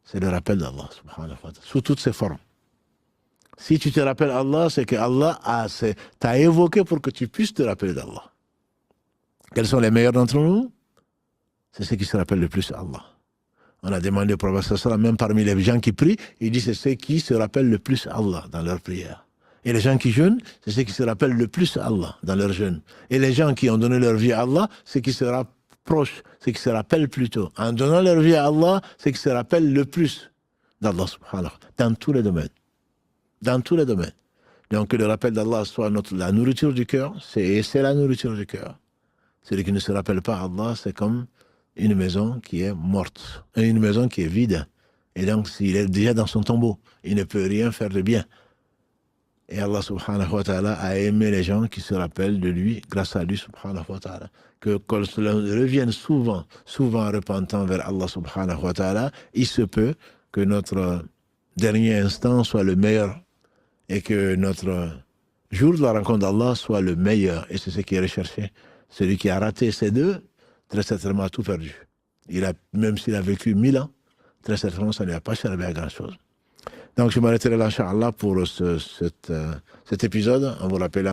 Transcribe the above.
c'est le rappel d'Allah, subhanahu wa ta'ala, sous toutes ses formes. Si tu te rappelles Allah, c'est que Allah t'a évoqué pour que tu puisses te rappeler d'Allah. Quels sont les meilleurs d'entre nous? C'est ceux qui se rappellent le plus Allah. On a demandé au prophète, même parmi les gens qui prient, il dit c'est ceux qui se rappellent le plus Allah dans leur prière. Et les gens qui jeûnent, c'est ceux qui se rappellent le plus Allah dans leur jeûne. Et les gens qui ont donné leur vie à Allah, c'est ceux qui se rapprochent, ceux qui se rappellent plutôt. En donnant leur vie à Allah, c'est ceux qui se rappellent le plus d'Allah subhanahu wa ta'ala, dans tous les domaines. Dans tous les domaines. Donc que le rappel d'Allah soit la nourriture du cœur, c'est la nourriture du cœur. Celui qui ne se rappelle pas Allah, c'est comme une maison qui est morte, une maison qui est vide. Et donc, s'il est déjà dans son tombeau, il ne peut rien faire de bien. Et Allah subhanahu wa ta'ala a aimé les gens qui se rappellent de lui, grâce à lui subhanahu wa ta'ala. Que quand cela revienne souvent repentant vers Allah subhanahu wa ta'ala, il se peut que notre dernier instant soit le meilleur et que notre jour de la rencontre d'Allah soit le meilleur. Et c'est ce qui est recherché. Celui qui a raté ces deux, très certainement a tout perdu. Même s'il a vécu 1000 ans, très certainement ça ne lui a pas servi à grand chose. Donc je m'arrêterai là, Inch'Allah, pour cet épisode, en vous rappelant